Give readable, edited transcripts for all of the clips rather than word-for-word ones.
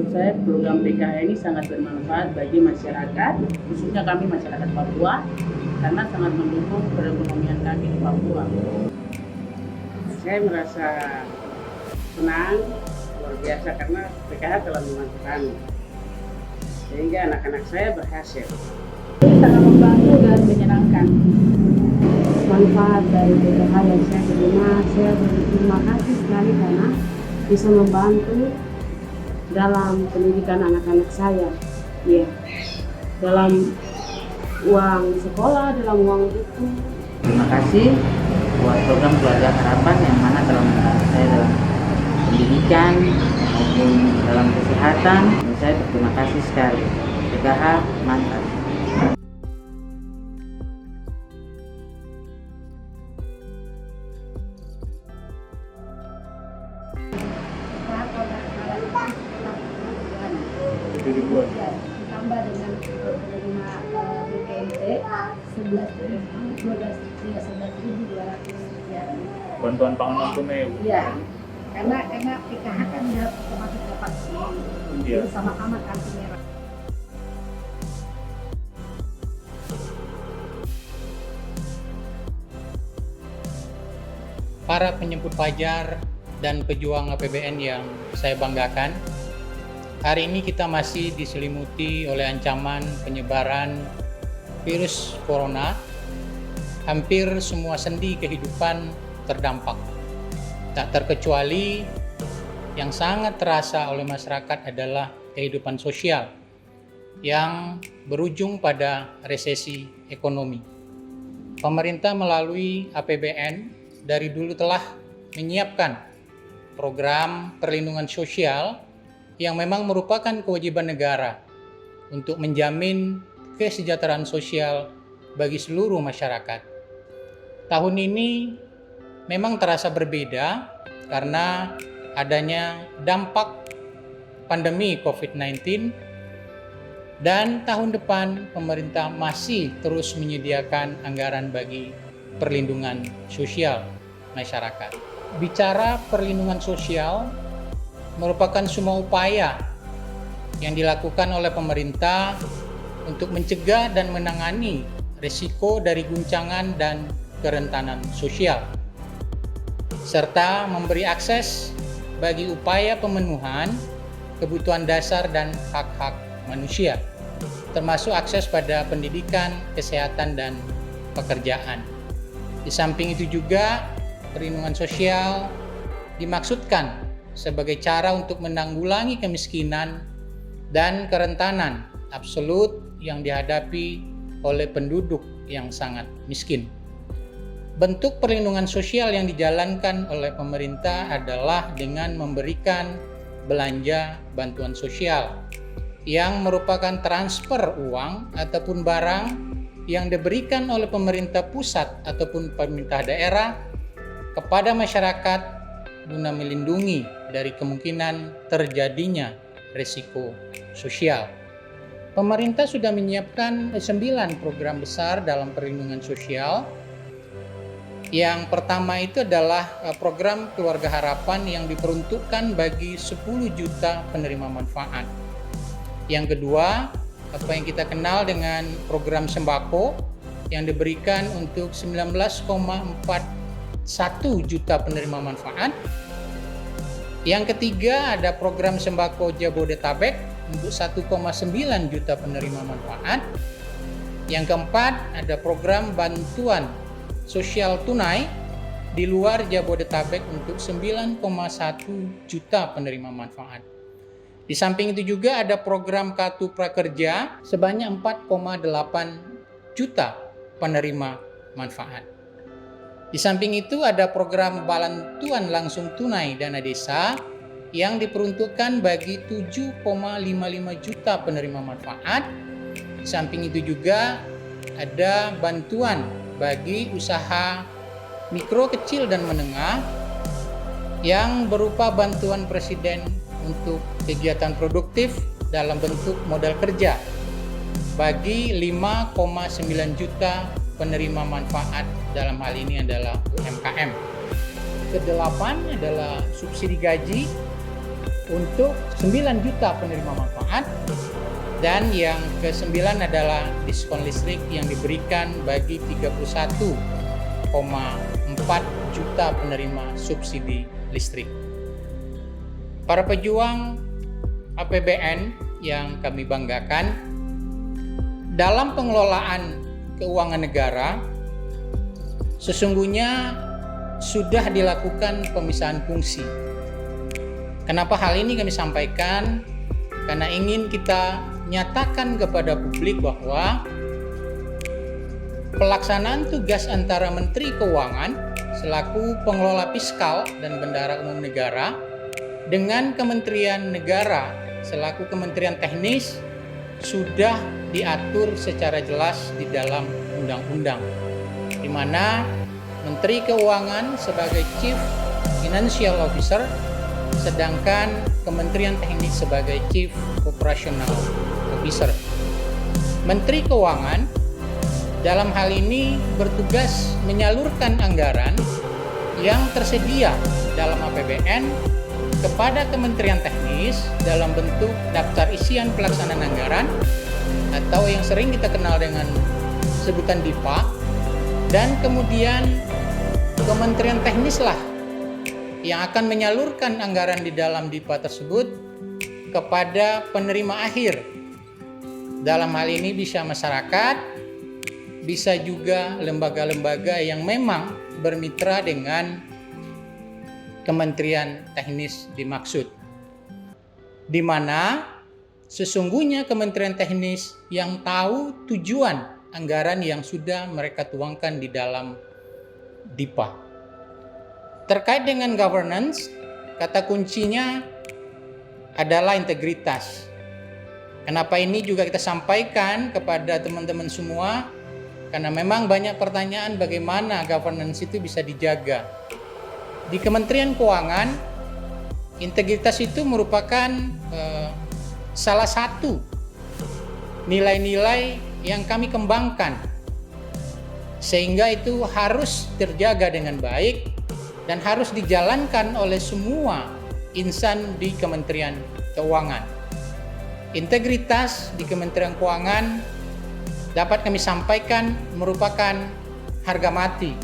Menurut saya program PKH ini sangat bermanfaat bagi masyarakat, khususnya kami masyarakat Papua, karena sangat mendukung perekonomian kami di Papua. Saya merasa senang, luar biasa karena PKH telah membantu kami, sehingga anak-anak saya berhasil. Ini sangat membantu dan menyenangkan. Manfaat dari PKH yang saya terima, saya berterima kasih sekali karena bisa membantu dalam pendidikan anak-anak saya, ya, dalam uang sekolah, dalam uang buku. Terima kasih buat program Keluarga Harapan yang mana telah membantu saya dalam pendidikan maupun dalam kesehatan. Dan saya berterima kasih sekali. PKH mantap. Ditambah dengan penerima BPNT 11.200 sekian. Bantuan pangan non tunai. Iya, karena PKH kan udah otomatis dapat Iya. sama-sama kartu merah. Para penyebut fajar dan pejuang APBN yang saya banggakan, hari ini kita masih diselimuti oleh ancaman penyebaran virus corona. Hampir semua sendi kehidupan terdampak. Tak terkecuali yang sangat terasa oleh masyarakat adalah kehidupan sosial yang berujung pada resesi ekonomi. Pemerintah melalui APBN dari dulu telah menyiapkan program perlindungan sosial yang memang merupakan kewajiban negara untuk menjamin kesejahteraan sosial bagi seluruh masyarakat. Tahun ini memang terasa berbeda karena adanya dampak pandemi COVID-19, dan tahun depan pemerintah masih terus menyediakan anggaran bagi perlindungan sosial masyarakat. Bicara perlindungan sosial merupakan semua upaya yang dilakukan oleh pemerintah untuk mencegah dan menangani risiko dari guncangan dan kerentanan sosial, serta memberi akses bagi upaya pemenuhan kebutuhan dasar dan hak-hak manusia, termasuk akses pada pendidikan, kesehatan, dan pekerjaan. Di samping itu juga, perlindungan sosial dimaksudkan sebagai cara untuk menanggulangi kemiskinan dan kerentanan absolut yang dihadapi oleh penduduk yang sangat miskin. Bentuk perlindungan sosial yang dijalankan oleh pemerintah adalah dengan memberikan belanja bantuan sosial yang merupakan transfer uang ataupun barang yang diberikan oleh pemerintah pusat ataupun pemerintah daerah kepada masyarakat guna melindungi dari kemungkinan terjadinya risiko sosial. Pemerintah sudah menyiapkan 9 program besar dalam perlindungan sosial. Yang pertama itu adalah program Keluarga Harapan yang diperuntukkan bagi 10 juta penerima manfaat. Yang kedua, apa yang kita kenal dengan program sembako yang diberikan untuk 19,41 juta penerima manfaat. Yang ketiga, ada program sembako Jabodetabek untuk 1,9 juta penerima manfaat. Yang keempat, ada program bantuan sosial tunai di luar Jabodetabek untuk 9,1 juta penerima manfaat. Di samping itu juga ada program Kartu Prakerja sebanyak 4,8 juta penerima manfaat. Di samping itu ada program bantuan langsung tunai dana desa yang diperuntukkan bagi 7,55 juta penerima manfaat. Di samping itu juga ada bantuan bagi usaha mikro, kecil, dan menengah yang berupa bantuan Presiden untuk kegiatan produktif dalam bentuk modal kerja bagi 5,9 juta penerima manfaat, dalam hal ini adalah UMKM. Kedelapan adalah subsidi gaji untuk 9 juta penerima manfaat. Dan yang ke-9 adalah diskon listrik yang diberikan bagi 31,4 juta penerima subsidi listrik. Para pejuang APBN yang kami banggakan, dalam pengelolaan keuangan negara sesungguhnya sudah dilakukan pemisahan fungsi. Kenapa hal ini kami sampaikan? Karena ingin kita nyatakan kepada publik bahwa pelaksanaan tugas antara Menteri Keuangan selaku pengelola fiskal dan bendahara umum negara dengan Kementerian Negara selaku Kementerian Teknis sudah diatur secara jelas di dalam undang-undang, di mana Menteri Keuangan sebagai Chief Financial Officer, sedangkan Kementerian Teknis sebagai Chief Operational Officer. Menteri Keuangan dalam hal ini bertugas menyalurkan anggaran yang tersedia dalam APBN kepada Kementerian Teknis dalam bentuk daftar isian pelaksanaan anggaran atau yang sering kita kenal dengan sebutan DIPA, dan kemudian Kementerian Teknis lah yang akan menyalurkan anggaran di dalam DIPA tersebut kepada penerima akhir. Dalam hal ini bisa masyarakat, bisa juga lembaga-lembaga yang memang bermitra dengan Kementerian Teknis dimaksud, di mana sesungguhnya Kementerian Teknis yang tahu tujuan anggaran yang sudah mereka tuangkan di dalam DIPA. Terkait dengan governance, kata kuncinya adalah integritas. Kenapa ini juga kita sampaikan kepada teman-teman semua? Karena memang banyak pertanyaan bagaimana governance itu bisa dijaga. Di Kementerian Keuangan, integritas itu merupakan salah satu nilai-nilai yang kami kembangkan, sehingga itu harus terjaga dengan baik dan harus dijalankan oleh semua insan di Kementerian Keuangan. Integritas di Kementerian Keuangan dapat kami sampaikan merupakan harga mati,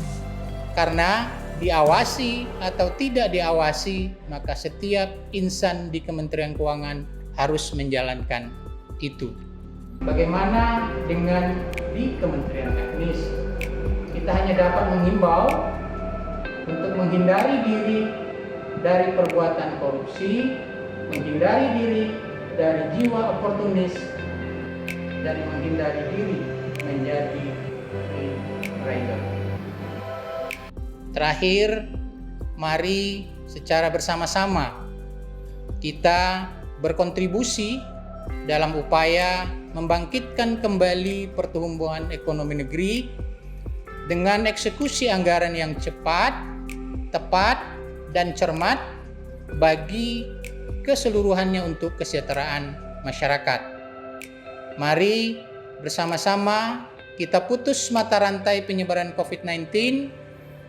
karena diawasi atau tidak diawasi, maka setiap insan di Kementerian Keuangan harus menjalankan itu. Bagaimana dengan di Kementerian Teknis? Kita hanya dapat menghimbau untuk menghindari diri dari perbuatan korupsi, menghindari diri dari jiwa oportunis, dan menghindari diri menjadi trader. Terakhir, mari secara bersama-sama kita berkontribusi dalam upaya membangkitkan kembali pertumbuhan ekonomi negeri dengan eksekusi anggaran yang cepat, tepat, dan cermat bagi keseluruhannya untuk kesejahteraan masyarakat. Mari bersama-sama kita putus mata rantai penyebaran COVID-19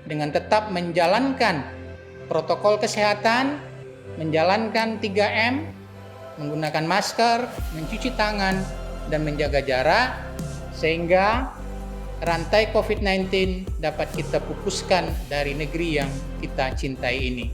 dengan tetap menjalankan protokol kesehatan, menjalankan 3M, menggunakan masker, mencuci tangan, dan menjaga jarak, sehingga rantai COVID-19 dapat kita pupuskan dari negeri yang kita cintai ini.